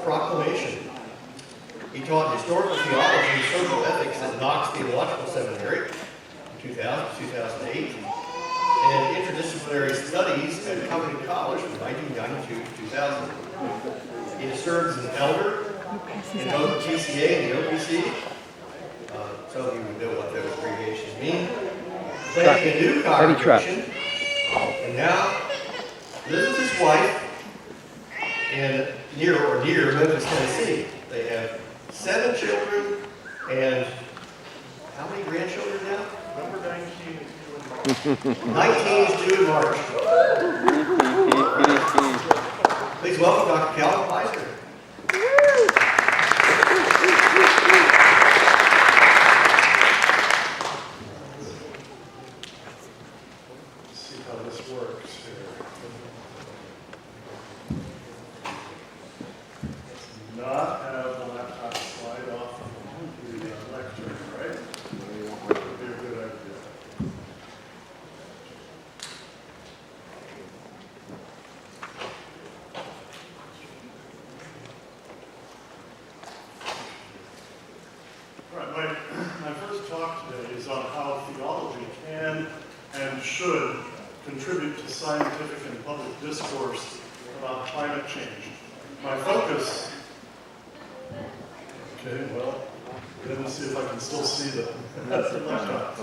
Proclamation. He taught historical theology and social ethics at Knox Theological Seminary in 2000-2008, and interdisciplinary studies at Covington College from 1992 to 2000. He has served as an elder in both the PCA and the OPC. Some of you would know what those abbreviations mean. Planting a new congregation, and now lives with his wife in near Memphis, Tennessee. They have 7 children and how many grandchildren now? Number 19 is due in March. 19 is due in March. Please welcome Dr. Calvin Beisner. Let's see how this works here. Let's not have the laptop slide off the lectern, right? That would be a good idea. Right, my first talk today is on how theology can and should contribute to scientific and public discourse about climate change. My focus, okay, well, let me see if I can still see the laptop.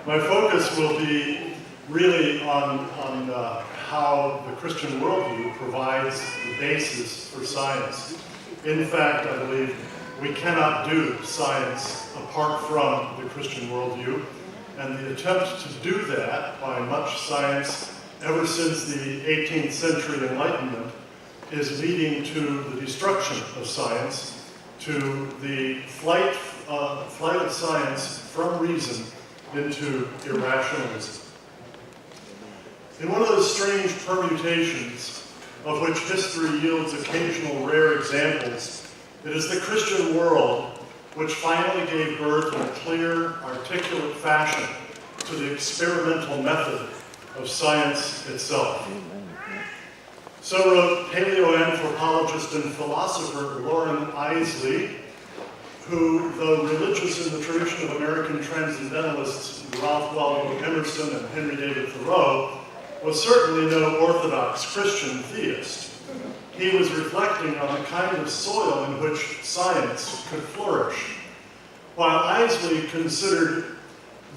My focus will be really on how the Christian worldview provides the basis for science. In fact, I believe we cannot do science apart from the Christian worldview, and the attempt to do that by much science ever since the 18th century Enlightenment is leading to the destruction of science, to the flight of science from reason into irrationalism. In one of those strange permutations of which history yields occasional rare examples, it is the Christian world which finally gave birth in a clear, articulate fashion to the experimental method of science itself. So wrote paleoanthropologist and philosopher Loren Eiseley, who, though religious in the tradition of American transcendentalists Ralph Waldo Emerson and Henry David Thoreau, was certainly no Orthodox Christian theist. He was reflecting on the kind of soil in which science could flourish. While Eiseley considered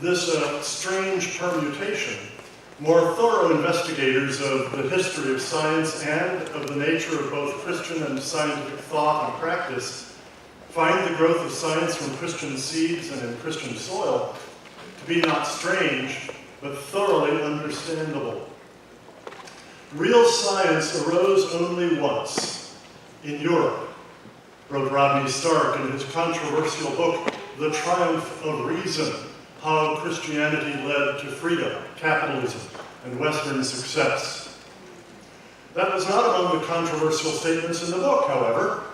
this a strange permutation, more thorough investigators of the history of science and of the nature of both Christian and scientific thought and practice find the growth of science from Christian seeds and in Christian soil to be not strange, but thoroughly understandable. Real science arose only once, in Europe, wrote Rodney Stark in his controversial book, The Triumph of Reason, How Christianity Led to Freedom, Capitalism, and Western Success. That was not among the controversial statements in the book, however.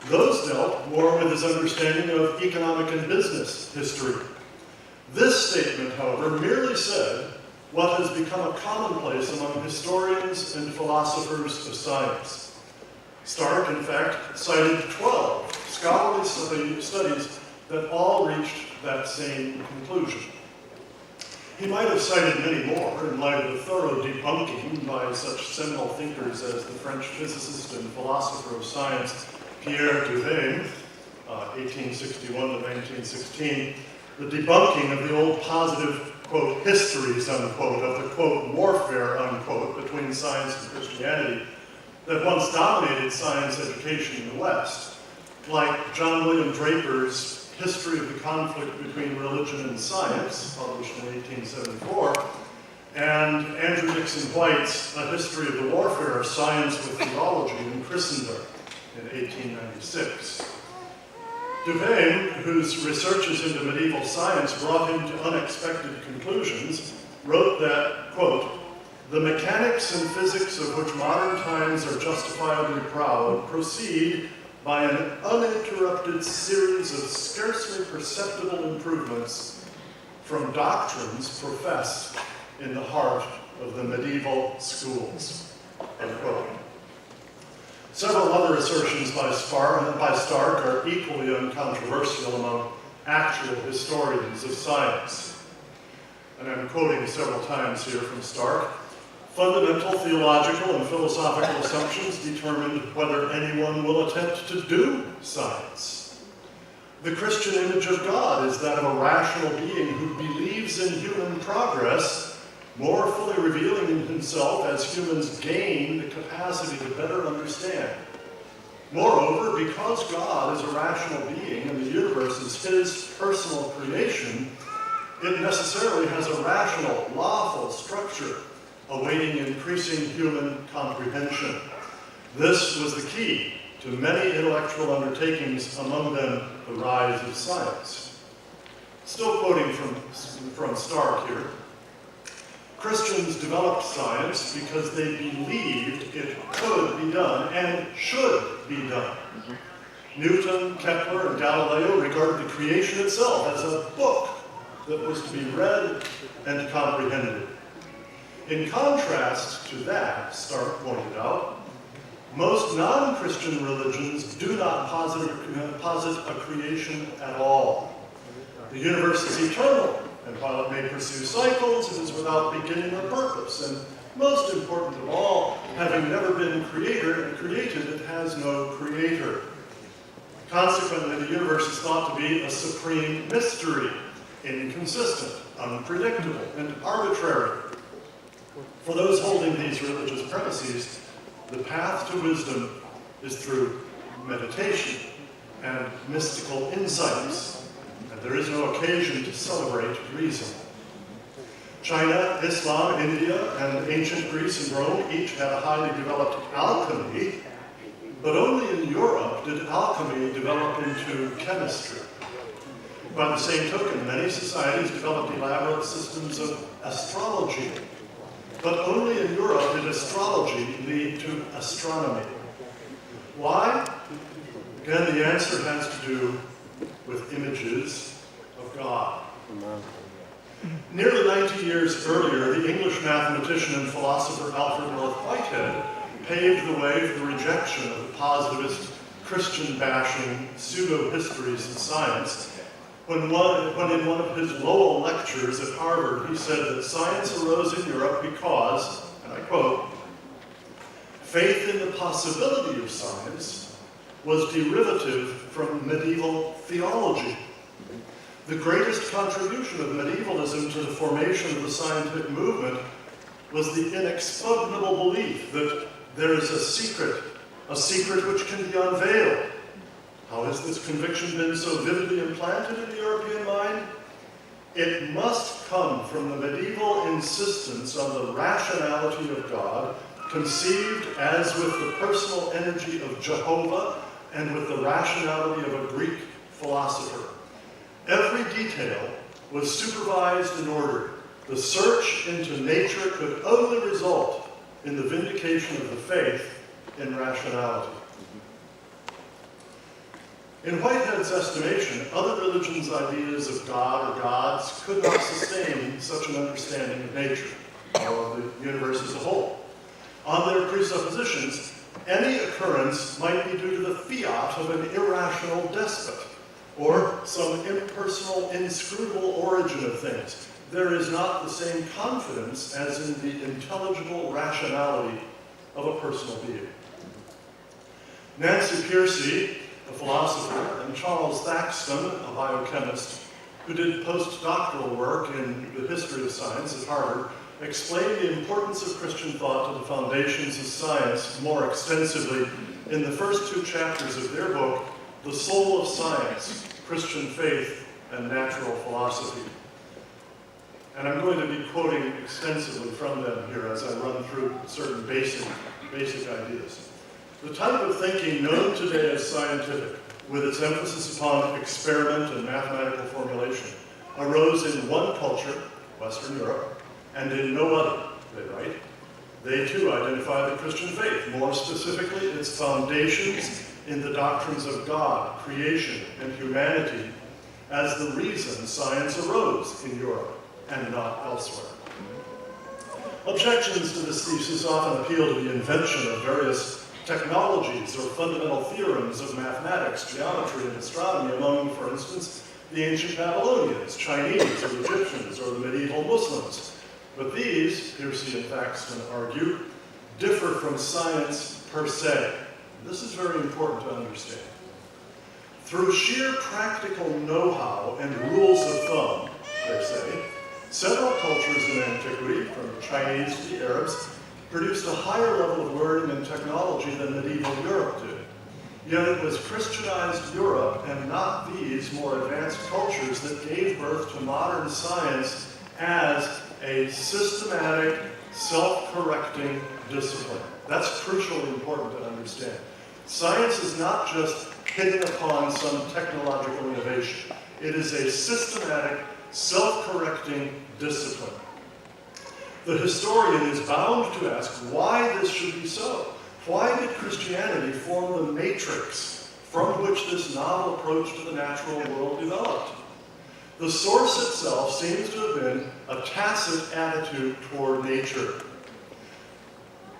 Those dealt more with his understanding of economic and business history. This statement, however, merely said what has become a commonplace among historians and philosophers of science. Stark, in fact, cited 12 scholarly studies that all reached that same conclusion. He might have cited many more in light of the thorough debunking by such seminal thinkers as the French physicist and philosopher of science Pierre Duhem, 1861 to 1916, the debunking of the old positive, quote, histories, unquote, of the, quote, warfare, unquote, between science and Christianity that once dominated science education in the West, like John William Draper's History of the Conflict Between Religion and Science, published in 1874, and Andrew Dixon White's A History of the Warfare of Science with Theology in Christendom in 1896. Duhem, whose researches into medieval science brought him to unexpected conclusions, wrote that, quote, "The mechanics and physics of which modern times are justifiably proud proceed by an uninterrupted series of scarcely perceptible improvements from doctrines professed in the heart of the medieval schools," unquote. Several other assertions by Stark are equally uncontroversial among actual historians of science. And I'm quoting several times here from Stark. Fundamental theological and philosophical assumptions determine whether anyone will attempt to do science. The Christian image of God is that of a rational being who believes in human progress, more fully revealing in himself as humans gain the capacity to better understand. Moreover, because God is a rational being and the universe is his personal creation, it necessarily has a rational, lawful structure awaiting increasing human comprehension. This was the key to many intellectual undertakings, among them the rise of science. Still quoting from Stark here, Christians developed science because they believed it could be done and should be done. Newton, Kepler, and Galileo regarded the creation itself as a book that was to be read and comprehended. In contrast to that, Stark pointed out, most non-Christian religions do not posit a creation at all. The universe is eternal, and while it may pursue cycles, it is without beginning or purpose. And most important of all, having never been created, it has no creator. Consequently, the universe is thought to be a supreme mystery, inconsistent, unpredictable, and arbitrary. For those holding these religious premises, the path to wisdom is through meditation and mystical insights, and there is no occasion to celebrate reason. China, Islam, India, and ancient Greece and Rome each had a highly developed alchemy, but only in Europe did alchemy develop into chemistry. By the same token, many societies developed elaborate systems of astrology, but only in Europe did astrology lead to astronomy. Why? Again, the answer has to do with images of God. Nearly 90 years earlier, the English mathematician and philosopher Alfred North Whitehead paved the way for the rejection of the positivist, Christian-bashing pseudo-histories of science when in one of his Lowell lectures at Harvard, he said that science arose in Europe because, and I quote, faith in the possibility of science was derivative from medieval theology. The greatest contribution of medievalism to the formation of the scientific movement was the inexpugnable belief that there is a secret which can be unveiled. How has this conviction been so vividly implanted in the European mind? It must come from the medieval insistence on the rationality of God, conceived as with the personal energy of Jehovah and with the rationality of a Greek philosopher. Every detail was supervised and ordered. The search into nature could only result in the vindication of the faith in rationality. In Whitehead's estimation, other religions' ideas of God or gods could not sustain such an understanding of nature, or of the universe as a whole. On their presuppositions, any occurrence might be due to the fiat of an irrational despot, or some impersonal, inscrutable origin of things. There is not the same confidence as in the intelligible rationality of a personal being. Nancy Pearcey, a philosopher, and Charles Thaxton, a biochemist, who did postdoctoral work in the history of science at Harvard, explained the importance of Christian thought to the foundations of science more extensively in the first two chapters of their book, The Soul of Science, Christian Faith and Natural Philosophy. And I'm going to be quoting extensively from them here as I run through certain basic ideas. The type of thinking known today as scientific, with its emphasis upon experiment and mathematical formulation, arose in one culture, Western Europe, and in no other, they write. They too identify the Christian faith, more specifically its foundations in the doctrines of God, creation, and humanity, as the reason science arose in Europe and not elsewhere. Objections to this thesis often appeal to the invention of various technologies or fundamental theorems of mathematics, geometry, and astronomy among, for instance, the ancient Babylonians, Chinese, or Egyptians, or the medieval Muslims. But these, Piercy and Thaxton argue, differ from science per se. This is very important to understand. Through sheer practical know-how and rules of thumb, they say, several cultures in antiquity, from the Chinese to the Arabs, produced a higher level of learning and technology than medieval Europe did. Yet it was Christianized Europe and not these more advanced cultures that gave birth to modern science as a systematic, self-correcting discipline. That's crucially important to understand. Science is not just hitting upon some technological innovation. It is a systematic, self-correcting discipline. The historian is bound to ask why this should be so. Why did Christianity form the matrix from which this novel approach to the natural world developed? The source itself seems to have been a tacit attitude toward nature,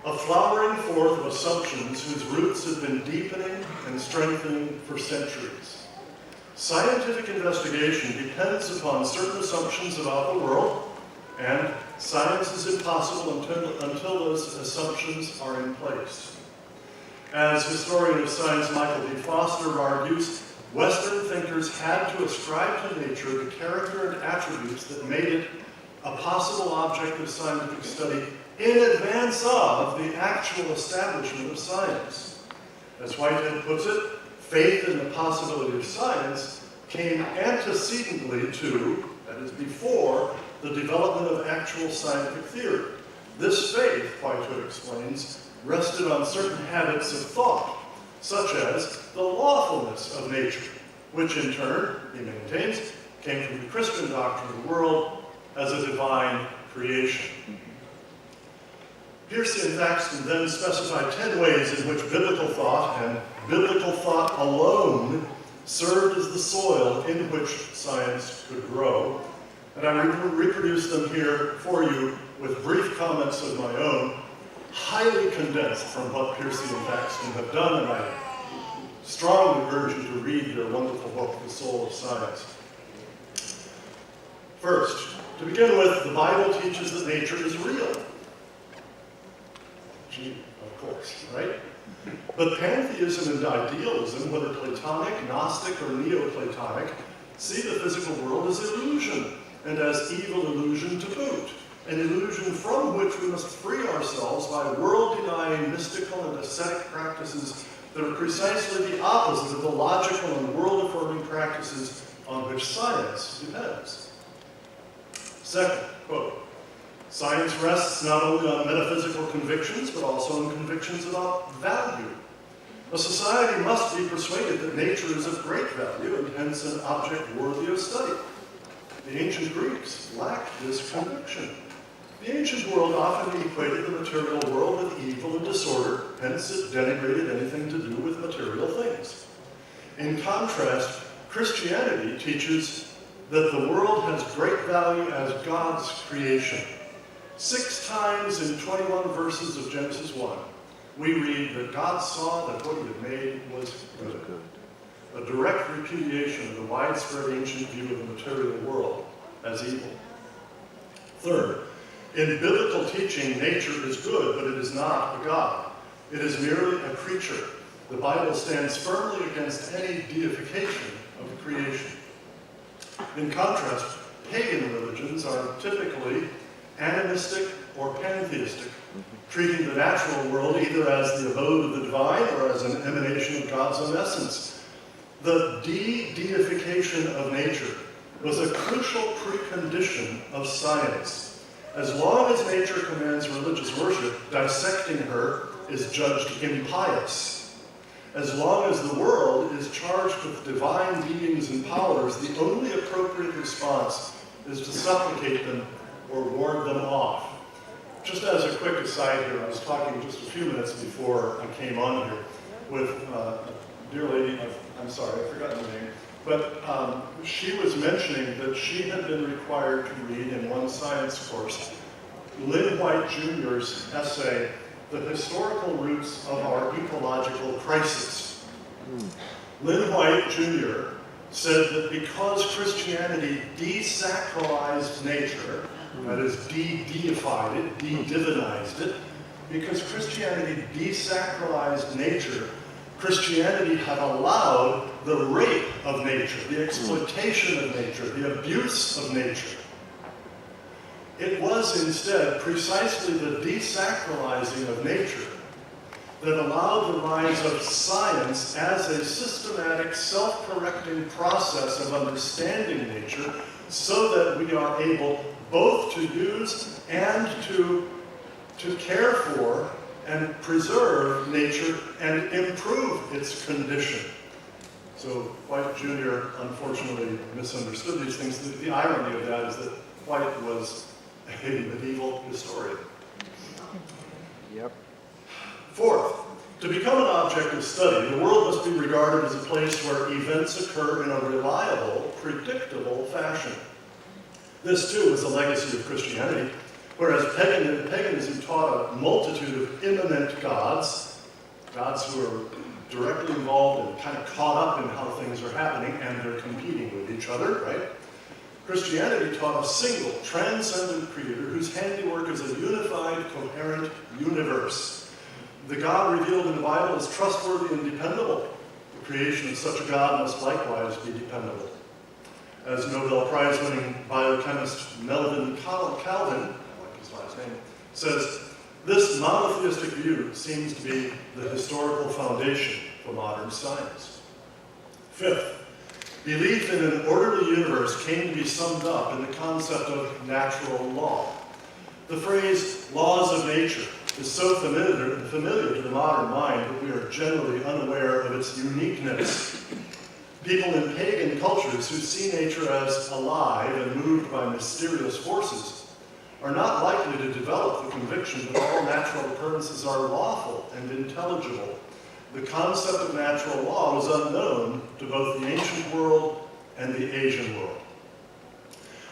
a flowering forth of assumptions whose roots have been deepening and strengthening for centuries. Scientific investigation depends upon certain assumptions about the world, and science is impossible until those assumptions are in place. As historian of science Michael D. Foster argues, Western thinkers had to ascribe to nature the character and attributes that made it a possible object of scientific study in advance of the actual establishment of science. As Whitehead puts it, faith in the possibility of science came antecedently to, that is before, the development of actual scientific theory. This faith, Whitehead explains, rested on certain habits of thought, such as the lawfulness of nature, which in turn, he maintains, came from the Christian doctrine of the world as a divine creation. Piercy and Thaxton then specify 10 ways in which biblical thought, and biblical thought alone, served as the soil in which science could grow. And I reproduce them here for you with brief comments of my own, highly condensed from what Piercy and Thaxton have done, and I strongly urge you to read their wonderful book, The Soul of Science. First, to begin with, the Bible teaches that nature is real. Gee, of course, right? But pantheism and idealism, whether Platonic, Gnostic, or Neoplatonic, see the physical world as illusion, and as evil illusion to boot, an illusion from which we must free ourselves by world-denying mystical and ascetic practices that are precisely the opposite of the logical and world-affirming practices on which science depends. Second, quote, science rests not only on metaphysical convictions, but also on convictions about value. A society must be persuaded that nature is of great value and hence an object worthy of study. The ancient Greeks lacked this conviction. The ancient world often equated the material world with evil and disorder, hence it denigrated anything to do with material things. In contrast, Christianity teaches that the world has great value as God's creation. 6 times in 21 verses of Genesis 1, we read that God saw that what he had made was good. A direct repudiation of the widespread ancient view of the material world as evil. Third, in biblical teaching, nature is good, but it is not a God. It is merely a creature. The Bible stands firmly against any deification of the creation. In contrast, pagan religions are typically animistic or pantheistic, treating the natural world either as the abode of the divine or as an emanation of God's own essence. The de-deification of nature was a crucial precondition of science. As long as nature commands religious worship, dissecting her is judged impious. As long as the world is charged with divine beings and powers, the only appropriate response is to supplicate them or ward them off. Just as a quick aside here, I was talking just a few minutes before I came on here with a dear lady, I'm sorry, I've forgotten her name, but she was mentioning that she had been required to read in one science course Lynn White Jr.'s essay, the historical roots of our ecological crisis. Lynn White, Jr. said that because Christianity desacralized nature, that is, de-deified it, de-divinized it, because Christianity desacralized nature, Christianity had allowed the rape of nature, the exploitation of nature, the abuse of nature. It was instead precisely the desacralizing of nature that allowed the rise of science as a systematic, self-correcting process of understanding nature so that we are able both to use and to care for and preserve nature and improve its condition. So White Jr. unfortunately misunderstood these things. The irony of that is that White was a medieval historian. Yep. Fourth, to become an object of study, the world must be regarded as a place where events occur in a reliable, predictable fashion. This, too, is a legacy of Christianity, whereas paganism taught a multitude of immanent gods, gods who are directly involved and kind of caught up in how things are happening, and they're competing with each other, right? Christianity taught a single, transcendent creator whose handiwork is a unified, coherent universe. The God revealed in the Bible is trustworthy and dependable. The creation of such a God must likewise be dependable. As Nobel Prize-winning biochemist Melvin Calvin, I like his last name, says, this monotheistic view seems to be the historical foundation for modern science. Fifth, belief in an orderly universe came to be summed up in the concept of natural law. The phrase laws of nature is so familiar to the modern mind that we are generally unaware of its uniqueness. People in pagan cultures who see nature as alive and moved by mysterious forces are not likely to develop the conviction that all natural occurrences are lawful and intelligible. The concept of natural law was unknown to both the ancient world and the Asian world.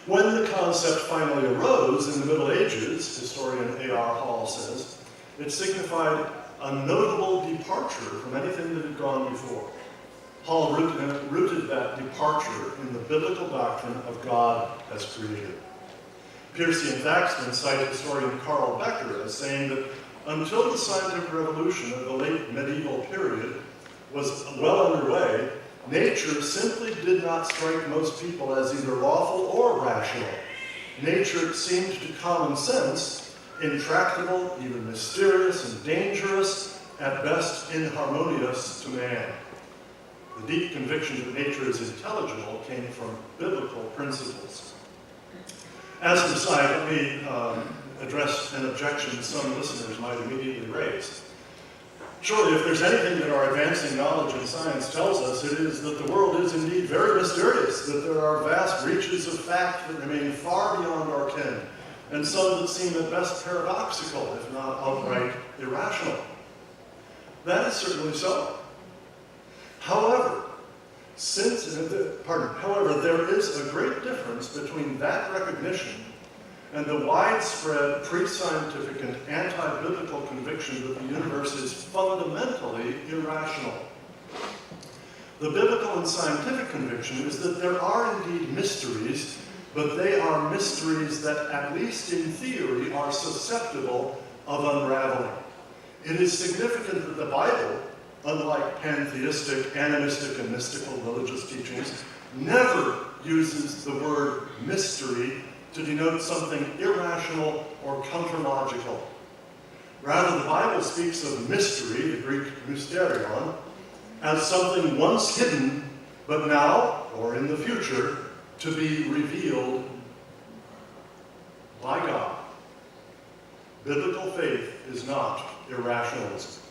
When the concept finally arose in the Middle Ages, historian A.R. Hall says, it signified a notable departure from anything that had gone before. Hall rooted that departure in the biblical doctrine of God as creator. Piercy and Thaxton cite historian Carl Becker as saying that until the scientific revolution of the late medieval period was well underway, nature simply did not strike most people as either lawful or rational. Nature seemed to common sense intractable, even mysterious and dangerous, at best inharmonious to man. The deep conviction that nature is intelligible came from biblical principles. As an aside, let me address an objection some listeners might immediately raise. Surely, if there's anything that our advancing knowledge in science tells us, it is that the world is indeed very mysterious, that there are vast reaches of fact that remain far beyond our ken, and some that seem at best paradoxical, if not outright irrational. That is certainly so. However, there is a great difference between that recognition and the widespread pre-scientific and anti-biblical conviction that the universe is fundamentally irrational. The biblical and scientific conviction is that there are indeed mysteries, but they are mysteries that, at least in theory, are susceptible of unraveling. It is significant that the Bible, unlike pantheistic, animistic, and mystical religious teachings, never uses the word mystery to denote something irrational or counterlogical. Rather, the Bible speaks of mystery, the Greek mysterion, as something once hidden, but now, or in the future, to be revealed by God. Biblical faith is not irrationalism.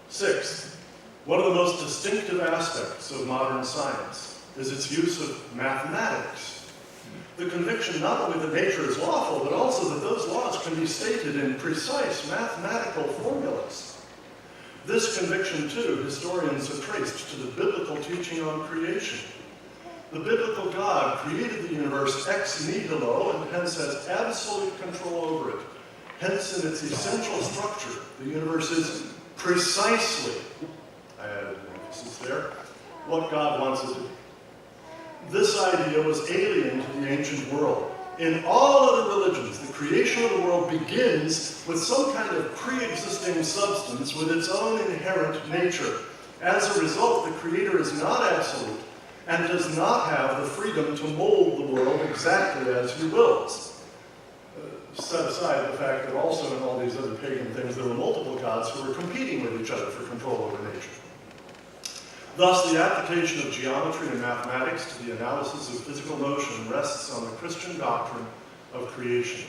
Sixth, one of the most distinctive aspects of modern science is its use of mathematics. The conviction not only that nature is lawful, but also that those laws can be stated in precise mathematical formulas. This conviction, too, historians have traced to the biblical teaching on creation. The biblical God created the universe ex nihilo and hence has absolute control over it. Hence, in its essential structure, the universe is precisely, I added an emphasis there, what God wants it to be. This idea was alien to the ancient world. In all other religions, the creation of the world begins with some kind of pre-existing substance with its own inherent nature. As a result, the Creator is not absolute and does not have the freedom to mold the world exactly as He wills. Set aside the fact that also in all these other pagan things, there were multiple gods who were competing with each other for control over nature. Thus, the application of geometry and mathematics to the analysis of physical motion rests on the Christian doctrine of creation.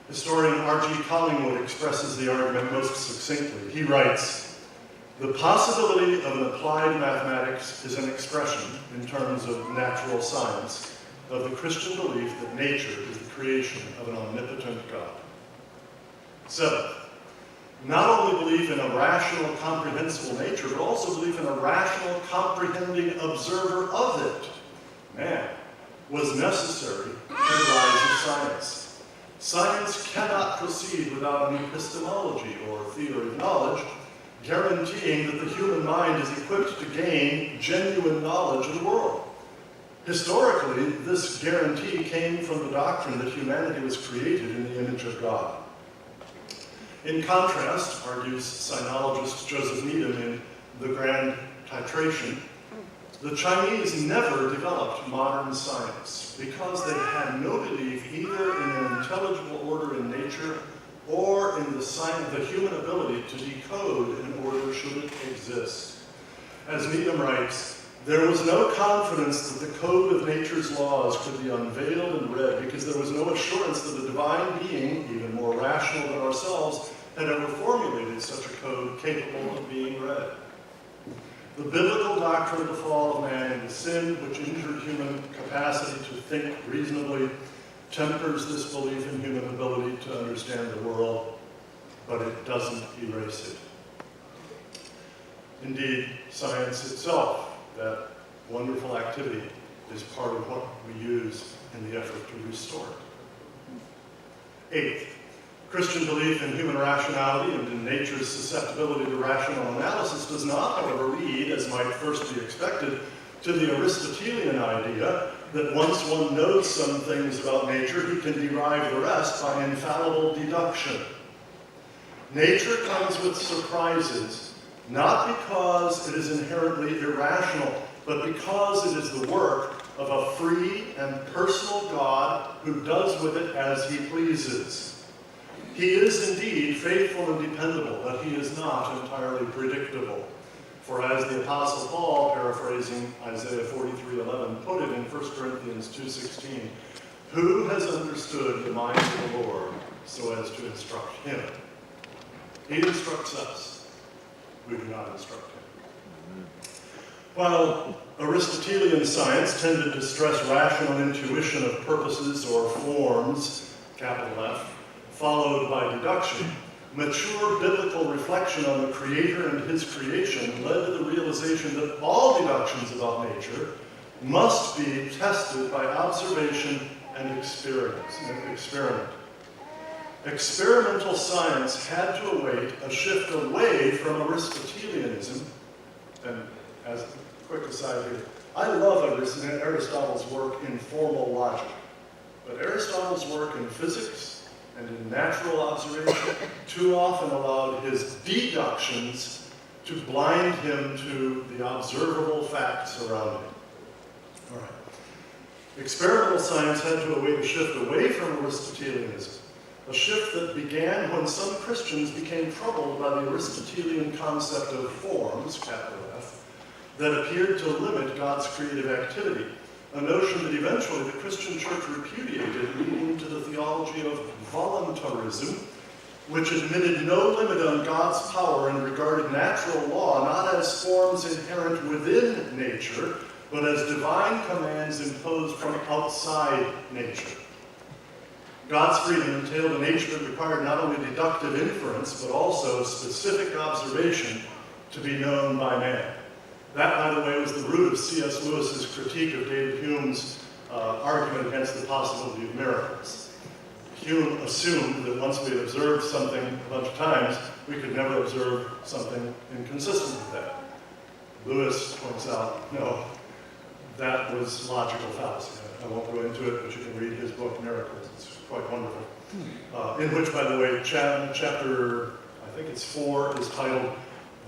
Historian R.G. Collingwood expresses the argument most succinctly. He writes, "The possibility of an applied mathematics is an expression, in terms of natural science, of the Christian belief that nature is the creation of an omnipotent God." 7th, not only belief in a rational, comprehensible nature, but also belief in a rational, comprehending observer of it, man, was necessary to the rise of science. Science cannot proceed without an epistemology, or theory of knowledge, guaranteeing that the human mind is equipped to gain genuine knowledge of the world. Historically, this guarantee came from the doctrine that humanity was created in the image of God. In contrast, argues sinologist Joseph Needham in The Grand Titration, the Chinese never developed modern science because they had no belief either in an intelligible order in nature or in the human ability to decode an order should it exist. As Needham writes, there was no confidence that the code of nature's laws could be unveiled and read because there was no assurance that a divine being, even more rational than ourselves, had ever formulated such a code capable of being read. The biblical doctrine of the fall of man and the sin which injured human capacity to think reasonably tempers this belief in human ability to understand the world, but it doesn't erase it. Indeed, science itself, that wonderful activity, is part of what we use in the effort to restore it. 8th, Christian belief in human rationality and in nature's susceptibility to rational analysis does not, however, lead, as might first be expected, to the Aristotelian idea that once one knows some things about nature, he can derive the rest by infallible deduction. Nature comes with surprises, not because it is inherently irrational, but because it is the work of a free and personal God who does with it as he pleases. He is indeed faithful and dependable, but he is not entirely predictable. For as the Apostle Paul, paraphrasing Isaiah 43:11, put it in 1 Corinthians 2:16, who has understood the mind of the Lord so as to instruct him? He instructs us. We do not instruct him. While Aristotelian science tended to stress rational intuition of purposes or forms, capital F, followed by deduction, mature biblical reflection on the Creator and his creation led to the realization that all deductions about nature must be tested by observation and experiment. Experimental science had to await a shift away from Aristotelianism. And as a quick aside here, I love Aristotle's work in formal logic, but Aristotle's work in physics and in natural observation too often allowed his deductions to blind him to the observable facts around him. All right. Experimental science had to await a shift away from Aristotelianism, a shift that began when some Christians became troubled by the Aristotelian concept of forms, capital F, that appeared to limit God's creative activity, a notion that eventually the Christian church repudiated, leading to the theology of voluntarism, which admitted no limit on God's power and regarded natural law not as forms inherent within nature, but as divine commands imposed from outside nature. God's freedom entailed a nature that required not only deductive inference, but also specific observation to be known by man. That, by the way, was the root of C.S. Lewis's critique of David Hume's argument against the possibility of miracles. Hume assumed that once we had observed something a bunch of times, we could never observe something inconsistent with that. Lewis points out, no, that was logical fallacy. I won't go into it, but you can read his book, Miracles. It's quite wonderful. In which, by the way, chapter, I think it's 4, is titled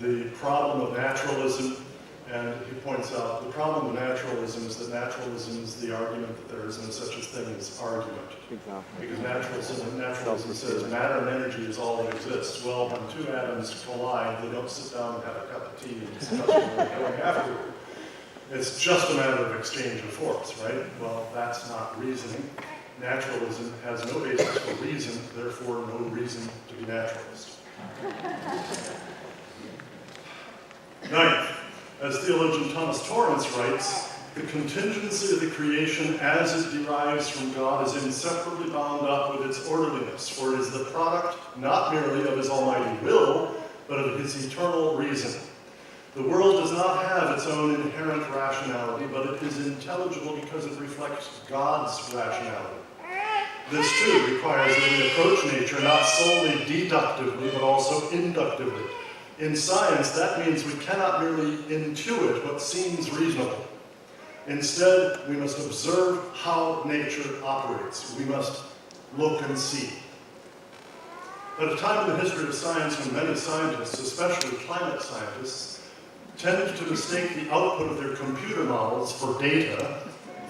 The Problem of Naturalism. And he points out the problem of naturalism is that naturalism is the argument that there isn't such a thing as argument. Exactly. Because naturalism says matter and energy is all that exists. Well, when two atoms collide, they don't sit down and have a cup of tea and discuss what they're doing afterward. It's just a matter of exchange of force, right? Well, that's not reasoning. Naturalism has no basis for reason, therefore no reason to be naturalist. Ninth, as theologian Thomas Torrance writes, the contingency of the creation as it derives from God is inseparably bound up with its orderliness, for it is the product not merely of his almighty will, but of his eternal reason. The world does not have its own inherent rationality, but it is intelligible because it reflects God's rationality. This too requires that we approach nature not solely deductively, but also inductively. In science, that means we cannot merely intuit what seems reasonable. Instead, we must observe how nature operates. We must look and see. At a time in the history of science when many scientists, especially climate scientists, tend to mistake the output of their computer models for data,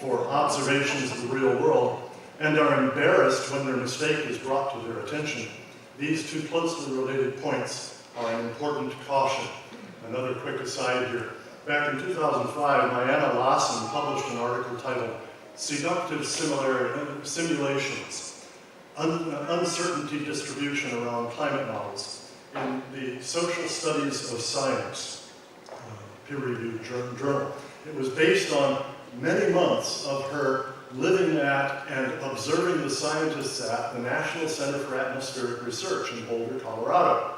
for observations of the real world, and are embarrassed when their mistake is brought to their attention, these two closely related points are an important caution. Another quick aside here. Back in 2005, Mariana Lawson published an article titled Seductive Simulations, Uncertainty Distribution Around Climate Models in the Social Studies of Science, peer-reviewed journal. It was based on many months of her living at and observing the scientists at the National Center for Atmospheric Research in Boulder, Colorado.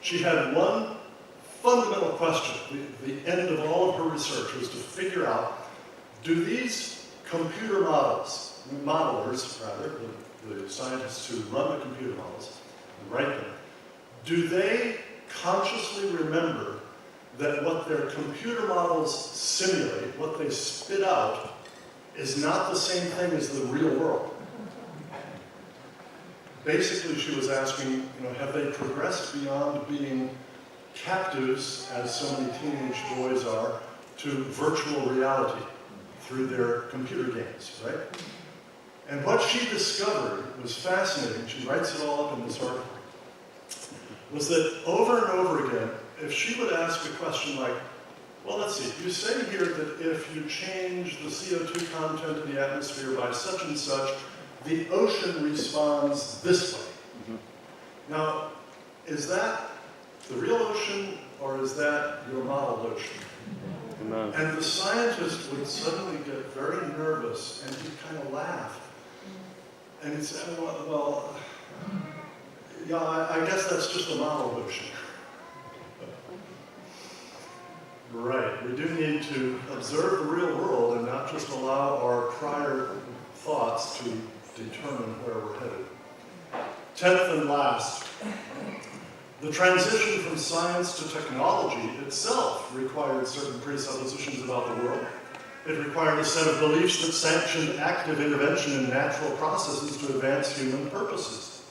She had one fundamental question. The end of all of her research was to figure out, do these computer modelers, the scientists who run the computer models and write them, do they consciously remember that what their computer models simulate, what they spit out, is not the same thing as the real world? Basically, she was asking, have they progressed beyond being captives, as so many teenage boys are, to virtual reality through their computer games, right? And what she discovered was fascinating. She writes it all up in this article. Was that over and over again, if she would ask a question like, well, let's see, you say here that if you change the CO2 content in the atmosphere by such and such, the ocean responds this way. Mm-hmm. Now, is that the real ocean, or is that your modeled ocean? Amen. And the scientist would suddenly get very nervous, and he'd kind of laugh. And he'd say, well, yeah, I guess that's just a modeled ocean. Right, we do need to observe the real world and not just allow our prior thoughts to determine where we're headed. 10th and last, the transition from science to technology itself required certain presuppositions about the world. It required a set of beliefs that sanctioned active intervention in natural processes to advance human purposes.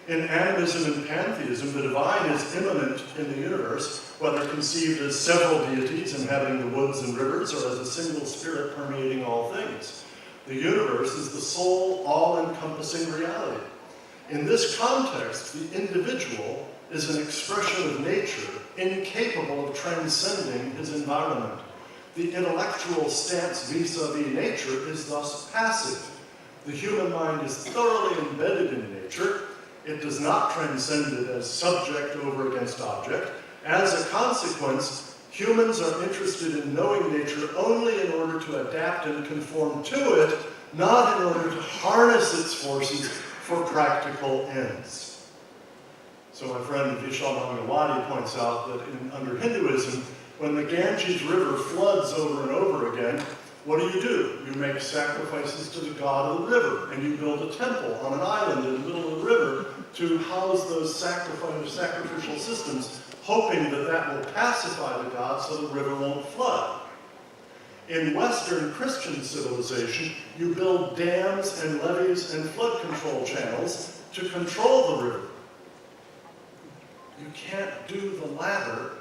In animism and pantheism, the divine is immanent in the universe, whether conceived as several deities inhabiting the woods and rivers or as a single spirit permeating all things. The universe is the sole, all-encompassing reality. In this context, the individual is an expression of nature, incapable of transcending his environment. The intellectual stance vis-a-vis nature is thus passive. The human mind is thoroughly embedded in nature. It does not transcend it as subject over against object. As a consequence, humans are interested in knowing nature only in order to adapt and conform to it, not in order to harness its forces for practical ends. So my friend Vishal Mangawadi points out that under Hinduism, when the Ganges River floods over and over again, what do? You make sacrifices to the god of the river, and you build a temple on an island in the middle of the river to house those sacrificial systems, hoping that that will pacify the god so the river won't flood. In Western Christian civilization, you build dams and levees and flood control channels to control the river. You can't do the latter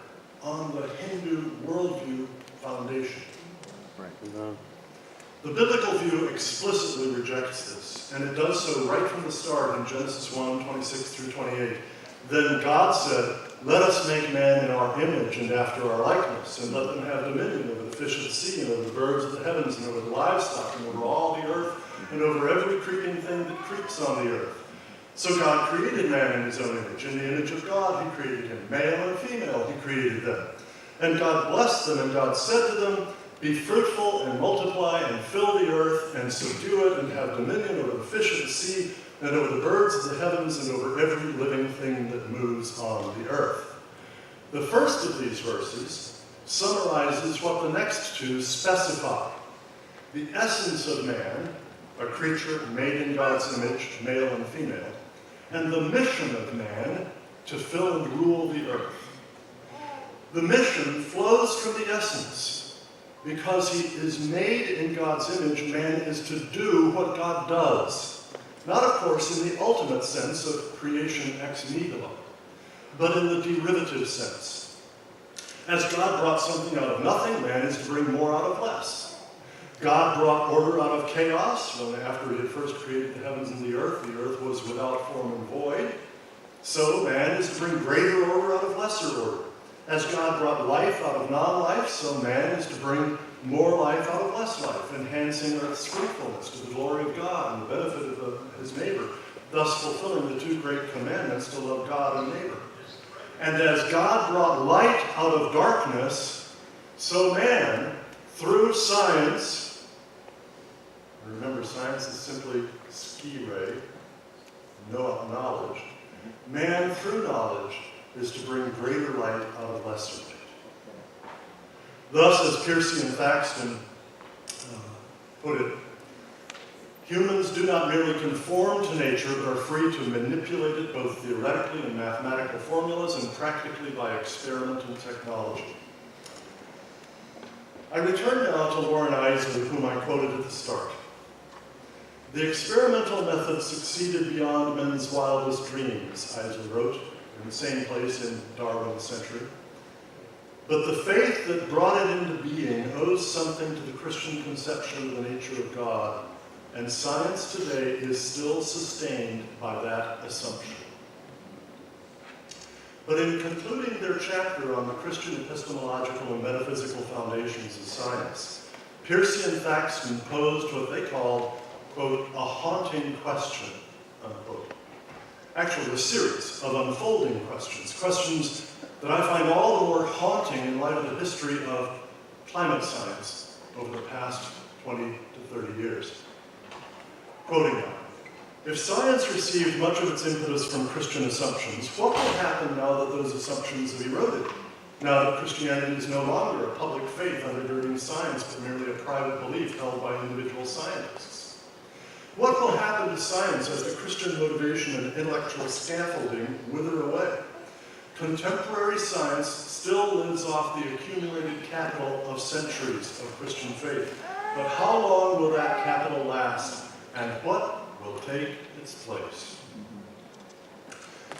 on the Hindu worldview foundation. Right. No. The biblical view explicitly rejects this, and it does so right from the start in Genesis 1, 26 through 28. Then God said, "Let us make man in our image and after our likeness, and let them have dominion over the fish of the sea, and over the birds of the heavens, and over the livestock, and over all the earth, and over every creeping thing that creeps on the earth." So God created man in his own image. In the image of God he created him. Male and female he created them. And God blessed them, and God said to them, "Be fruitful and multiply and fill the earth and subdue it and have dominion over the fish of the sea and over the birds of the heavens and over every living thing that moves on the earth." The first of these verses summarizes what the next two specify. The essence of man, a creature made in God's image, male and female, and the mission of man to fill and rule the earth. The mission flows from the essence. Because he is made in God's image, man is to do what God does. Not, of course, in the ultimate sense of creation ex nihilo, but in the derivative sense. As God brought something out of nothing, man is to bring more out of less. God brought order out of chaos, when after he had first created the heavens and the earth was without form and void. So man is to bring greater order out of lesser order. As God brought life out of non-life, so man is to bring more life out of less life, enhancing earth's fruitfulness to the glory of God and the benefit of his neighbor, thus fulfilling the two great commandments to love God and neighbor. And as God brought light out of darkness, so man, through science, remember science is simply ski-ray, knowledge, man through knowledge is to bring greater light out of lesser light. Thus, as Piercy and Thaxton put it, humans do not merely conform to nature, but are free to manipulate it both theoretically in mathematical formulas and practically by experiment and technology. I return now to Loren Eiseley, whom I quoted at the start. The experimental method succeeded beyond men's wildest dreams, Eiseley wrote, in the same place in Darwin's Century. But the faith that brought it into being owes something to the Christian conception of the nature of God, and science today is still sustained by that assumption. But in concluding their chapter on the Christian epistemological and metaphysical foundations of science, Piercy and Thaxton posed what they called, quote, a haunting question, unquote. Actually, a series of unfolding questions that I find all the more haunting in light of the history of climate science over the past 20 to 30 years. Quoting now, if science received much of its impetus from Christian assumptions, what will happen now that those assumptions have eroded? Now that Christianity is no longer a public faith undergirding science, but merely a private belief held by individual scientists? What will happen to science as the Christian motivation and intellectual scaffolding wither away? Contemporary science still lives off the accumulated capital of centuries of Christian faith. But how long will that capital last, and what will take its place?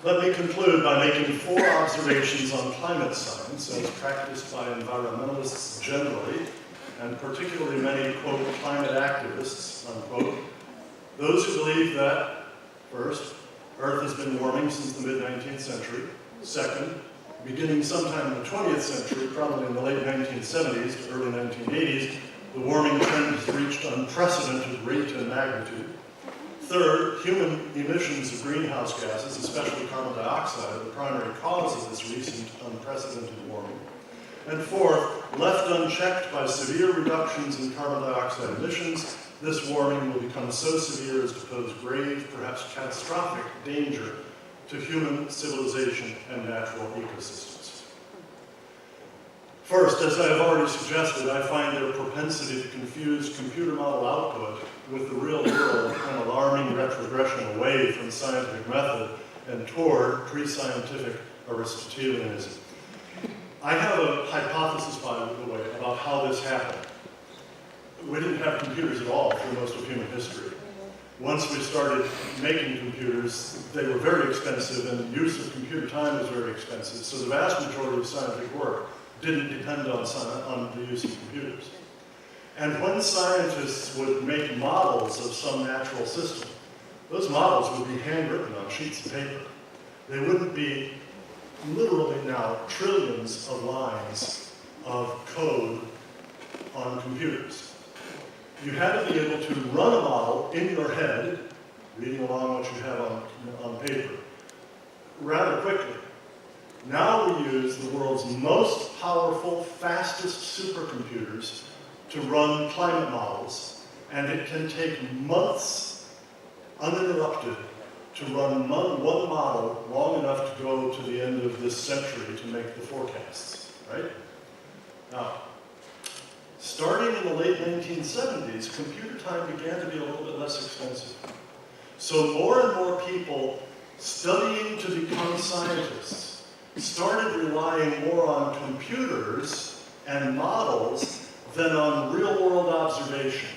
Let me conclude by making 4 observations on climate science as practiced by environmentalists generally, and particularly many, quote, climate activists, unquote. Those who believe that, first, Earth has been warming since the mid-19th century. Second, beginning sometime in the 20th century, probably in the late 1970s to early 1980s, the warming trend has reached unprecedented rate and magnitude. Third, human emissions of greenhouse gases, especially carbon dioxide, are the primary cause of this recent unprecedented warming. And fourth, left unchecked by severe reductions in carbon dioxide emissions, this warming will become so severe as to pose grave, perhaps catastrophic, danger to human civilization and natural ecosystems. First, as I have already suggested, I find their propensity to confuse computer model output with the real world an alarming retrogression away from the scientific method and toward pre-scientific Aristotelianism. I have a hypothesis, by the way, about how this happened. We didn't have computers at all for most of human history. Once we started making computers, they were very expensive, and the use of computer time was very expensive. So the vast majority of scientific work didn't depend on the use of computers. And when scientists would make models of some natural system, those models would be handwritten on sheets of paper. They wouldn't be literally now trillions of lines of code on computers. You had to be able to run a model in your head, reading along what you have on paper, rather quickly. Now we use the world's most powerful, fastest supercomputers to run climate models, and it can take months uninterrupted to run one model long enough to go to the end of this century to make the forecasts, right? Now, starting in the late 1970s, computer time began to be a little bit less expensive. So more and more people studying to become scientists started relying more on computers and models than on real-world observation.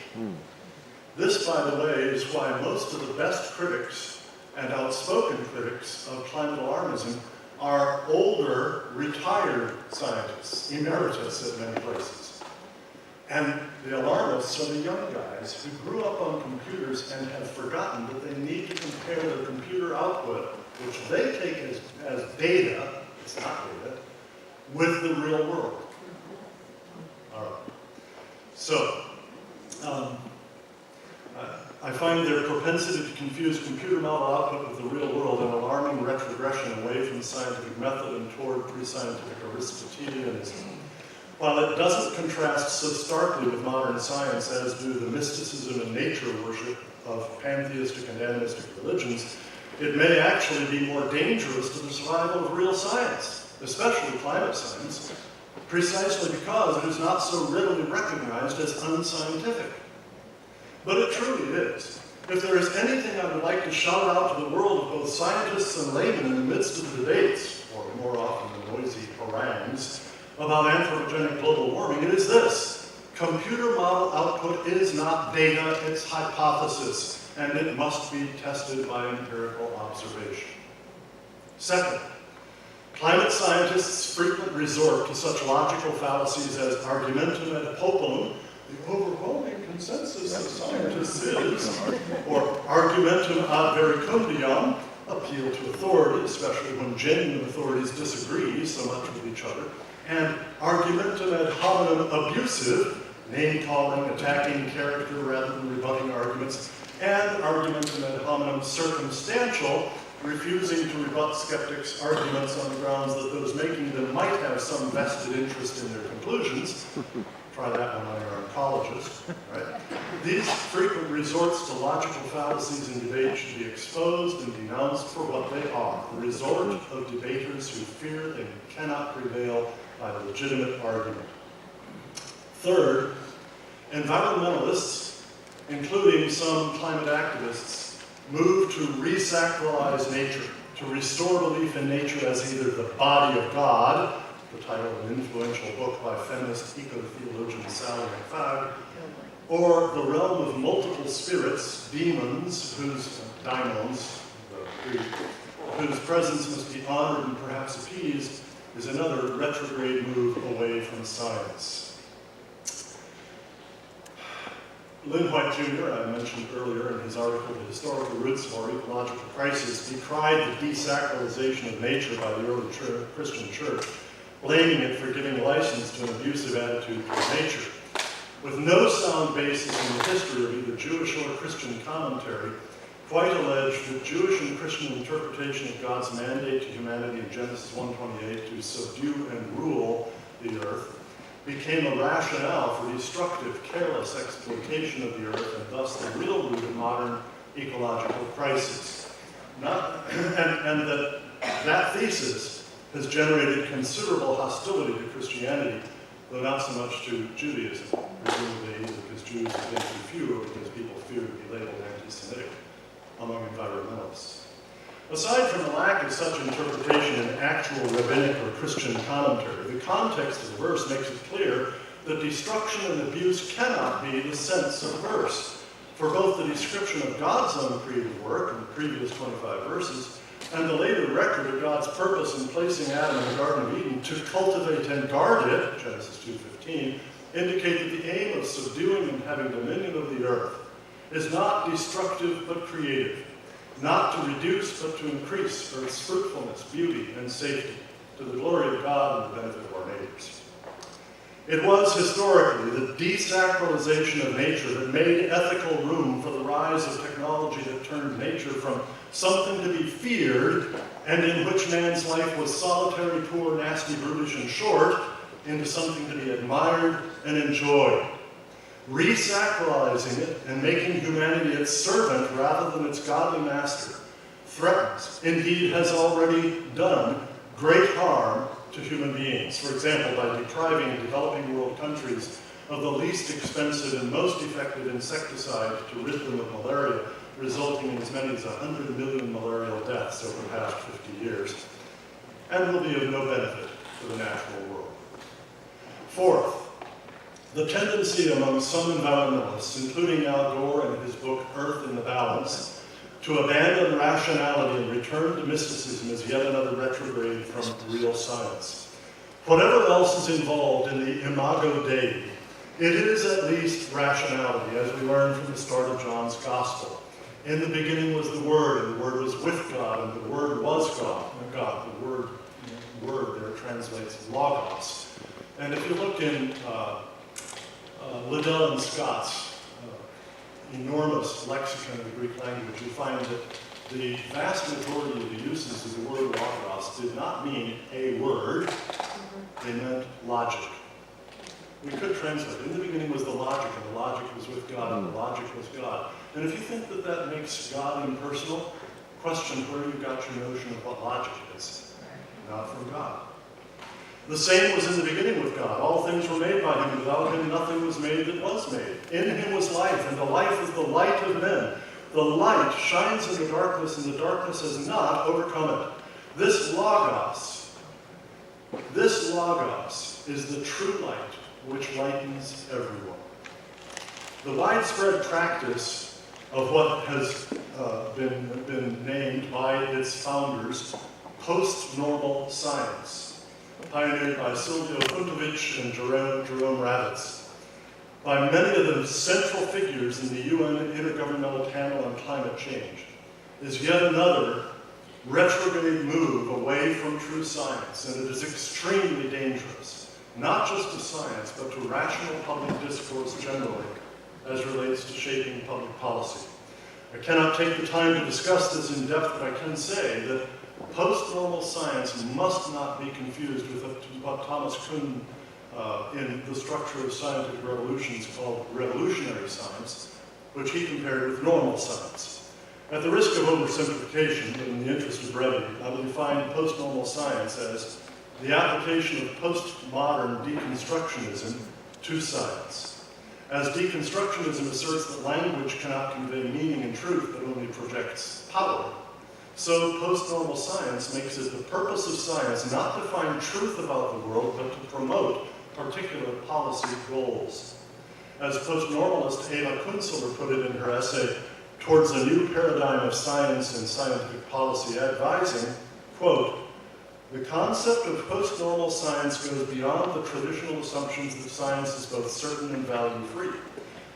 This, by the way, is why most of the best critics and outspoken critics of climate alarmism are older, retired scientists, emeritus at many places. And the alarmists are the young guys who grew up on computers and have forgotten that they need to compare their computer output, which they take as data, it's not data, with the real world. All right. So, I find their propensity to confuse computer model output with the real world an alarming retrogression away from the scientific method and toward pre-scientific Aristotelianism. While it doesn't contrast so starkly with modern science as do the mysticism and nature worship of pantheistic and animistic religions, it may actually be more dangerous to the survival of real science, especially climate science, precisely because it is not so readily recognized as unscientific. But it truly is. If there is anything I would like to shout out to the world of both scientists and laymen in the midst of the debates, or more often the noisy harangues, about anthropogenic global warming, it is this. Computer model output is not data, it's hypothesis, and it must be tested by empirical observation. Second, climate scientists frequently resort to such logical fallacies as argumentum ad populum, the overwhelming consensus of scientists is, or argumentum ad verecundiam, appeal to authority, especially when genuine authorities disagree so much with each other, and argumentum ad hominem abusive, name-calling, attacking character rather than rebutting arguments, and argumentum ad hominem circumstantial, refusing to rebut skeptics' arguments on the grounds that those making them might have some vested interest in their conclusions. Try that one on your oncologist, right? These frequent resorts to logical fallacies in debate should be exposed and denounced for what they are, the resort of debaters who fear they cannot prevail by legitimate argument. Third, environmentalists, including some climate activists, move to re-sacralize nature, to restore belief in nature as either the body of God, the title of an influential book by feminist eco-theologian Sally McFadden, or the realm of multiple spirits, demons, whose presence must be honored and perhaps appeased, is another retrograde move away from science. Lynn White Jr., I mentioned earlier in his article, The Historical Roots of Our Ecological Crisis, decried the desacralization of nature by the early Christian church, blaming it for giving license to an abusive attitude toward nature. With no sound basis in the history of either Jewish or Christian commentary, White alleged that Jewish and Christian interpretation of God's mandate to humanity in Genesis 1:28 to subdue and rule the earth became a rationale for destructive, careless exploitation of the earth and thus the real root of modern ecological crisis. That thesis has generated considerable hostility to Christianity though not so much to Judaism, presumably either because Jews have been too few or because people fear to be labeled anti-Semitic among environmentalists. Aside from the lack of such interpretation in actual rabbinic or Christian commentary, the context of the verse makes it clear that destruction and abuse cannot be the sense of the verse. For both the description of God's own creative work in the previous 25 verses and the later record of God's purpose in placing Adam in the Garden of Eden to cultivate and guard it, Genesis 2:15, indicate that the aim of subduing and having dominion of the earth is not destructive but creative, not to reduce but to increase earth's fruitfulness, beauty, and safety, to the glory of God and the benefit of our neighbors. It was historically the desacralization of nature that made ethical room for the rise of technology that turned nature from something to be feared and in which man's life was solitary, poor, nasty, brutish, and short, into something to be admired and enjoyed. Resacralizing it and making humanity its servant rather than its godly master threatens, indeed has already done, great harm to human beings. For example, by depriving developing world countries of the least expensive and most effective insecticide to rid them of malaria, resulting in as many as 100 million malarial deaths over the past 50 years, and will be of no benefit to the natural world. Fourth, the tendency among some environmentalists, including Al Gore in his book Earth in the Balance, to abandon rationality and return to mysticism is yet another retrograde from real science. Whatever else is involved in the imago Dei, it is at least rationality, as we learn from the start of John's Gospel. In the beginning was the Word, and the Word was with God, and the Word was God. The word there translates logos. And if you look in Liddell and Scott's enormous lexicon of the Greek language, you find that the vast majority of the uses of the word logos did not mean a word, they meant logic. We could translate, in the beginning was the logic, and the logic was with God, and the logic was God. And if you think that that makes God impersonal, question where you got your notion of what logic is. Not from God. The same was in the beginning with God. All things were made by him. Without him, nothing was made that was made. In him was life, and the life is the light of men. The light shines in the darkness, and the darkness has not overcome it. This logos is the true light which lightens everyone. The widespread practice of what has been named by its founders post-normal science, pioneered by Silvio Funtovich and Jerome Ravitz, by many of the central figures in the UN Intergovernmental Panel on Climate Change, is yet another retrograde move away from true science, and it is extremely dangerous, not just to science, but to rational public discourse generally, as relates to shaping public policy. I cannot take the time to discuss this in depth, but I can say that post-normal science must not be confused with what Thomas Kuhn in The Structure of Scientific Revolutions called revolutionary science, which he compared with normal science. At the risk of oversimplification, but in the interest of brevity, I will define post-normal science as the application of postmodern deconstructionism to science. As deconstructionism asserts that language cannot convey meaning and truth, but only projects power, so post-normal science makes it the purpose of science not to find truth about the world, but to promote particular policy goals. As post-normalist Eva Kunstler put it in her essay, Towards a New Paradigm of Science and Scientific Policy Advising, quote, "The concept of post-normal science goes beyond the traditional assumptions that science is both certain and value-free.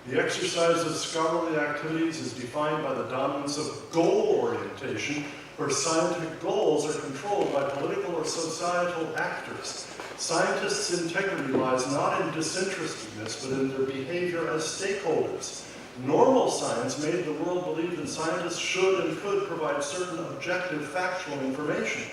The exercise of scholarly activities is defined by the dominance of goal orientation, where scientific goals are controlled by political or societal actors. Scientists' integrity lies not in disinterestedness, but in their behavior as stakeholders. Normal science made the world believe that scientists should and could provide certain objective factual information.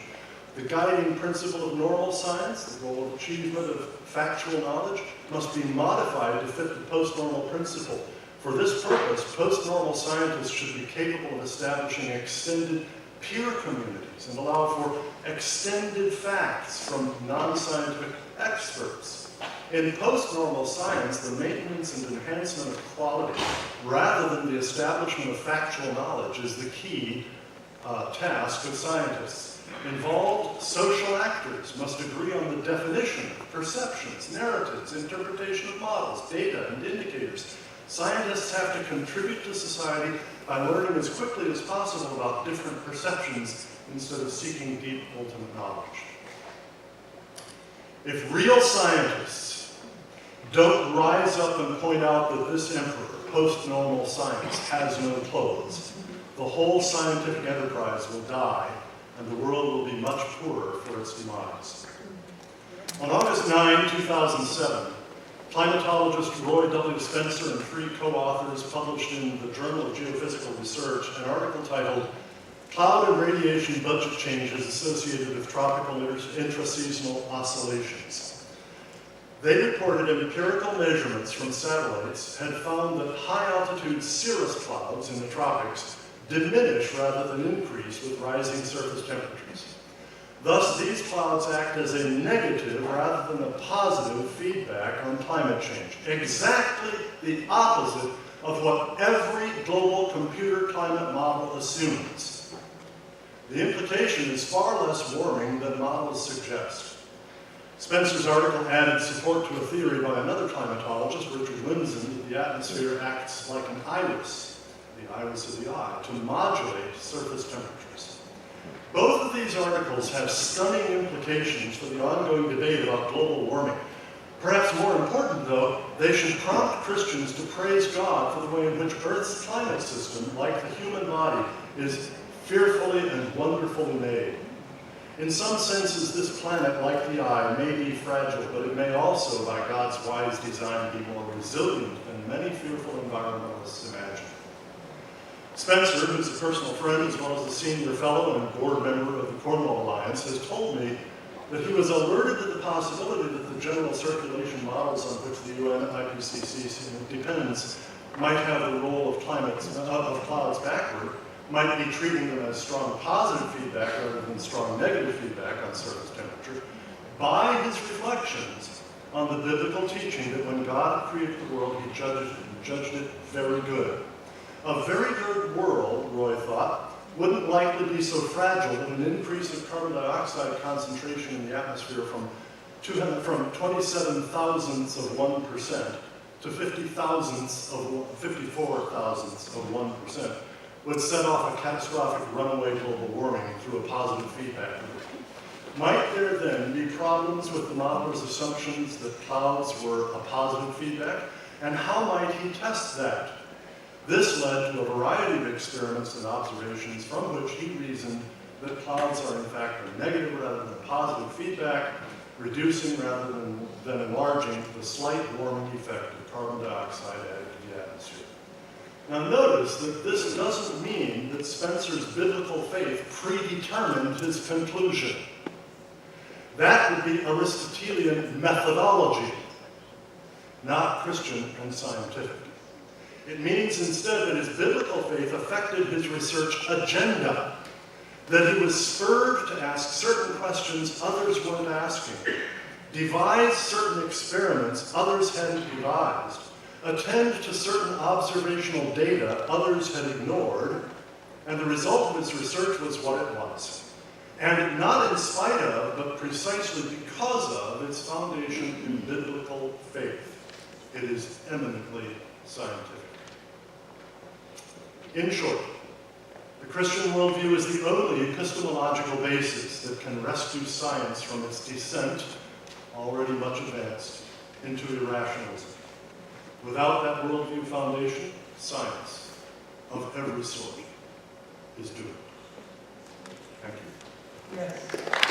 The guiding principle of normal science, the goal of achievement of factual knowledge, must be modified to fit the post-normal principle. For this purpose, post-normal scientists should be capable of establishing extended peer communities and allow for extended facts from non-scientific experts. In post-normal science, the maintenance and enhancement of quality, rather than the establishment of factual knowledge, is the key task of scientists. Involved social actors must agree on the definition of perceptions, narratives, interpretation of models, data, and indicators. Scientists have to contribute to society by learning as quickly as possible about different perceptions instead of seeking deep ultimate knowledge. If real scientists don't rise up and point out that this emperor, post-normal science, has no clothes, the whole scientific enterprise will die, and the world will be much poorer for its demise. On August 9, 2007, climatologist Roy W. Spencer and 3 co-authors published in the Journal of Geophysical Research an article titled "Cloud and Radiation Budget Changes Associated with Tropical Intraseasonal Oscillations." They reported empirical measurements from satellites had found that high-altitude cirrus clouds in the tropics diminish rather than increase with rising surface temperatures. Thus, these clouds act as a negative rather than a positive feedback on climate change, exactly the opposite of what every global computer climate model assumes. The implication is far less warming than models suggest. Spencer's article added support to a theory by another climatologist, Richard Lindzen, that the atmosphere acts like an iris, the iris of the eye, to modulate surface temperatures. Both of these articles have stunning implications for the ongoing debate about global warming. Perhaps more important, though, they should prompt Christians to praise God for the way in which Earth's climate system, like the human body, is fearfully and wonderfully made. In some senses, this planet, like the eye, may be fragile, but it may also, by God's wise design, be more resilient than many fearful environmentalists imagine. Spencer, who's a personal friend as well as a senior fellow and board member of the Cornwall Alliance, has told me that he was alerted to the possibility that the general circulation models on which the UN IPCC depends might have the role of clouds backward, might be treating them as strong positive feedback rather than strong negative feedback on surface temperature, by his reflections on the biblical teaching that when God created the world, he judged it very good. A very good world, Roy thought, wouldn't likely be so fragile that an increase of carbon dioxide concentration in the atmosphere from 27 thousandths of 1% to 54 thousandths of 1% would set off a catastrophic runaway global warming through a positive feedback loop. Might there then be problems with the modeler's assumptions that clouds were a positive feedback? And how might he test that? This led to a variety of experiments and observations from which he reasoned that clouds are in fact a negative rather than positive feedback, reducing rather than enlarging the slight warming effect of carbon dioxide added to the atmosphere. Now notice that this doesn't mean that Spencer's biblical faith predetermined his conclusion. That would be Aristotelian methodology, not Christian and scientific. It means instead that his biblical faith affected his research agenda, that he was spurred to ask certain questions others weren't asking, devise certain experiments others hadn't devised, attend to certain observational data others had ignored, and the result of his research was what it was. And not in spite of, but precisely because of, its foundation in biblical faith. It is eminently scientific. In short, the Christian worldview is the only epistemological basis that can rescue science from its descent, already much advanced, into irrationalism. Without that worldview foundation, science of every sort is doomed. Thank you. Yes.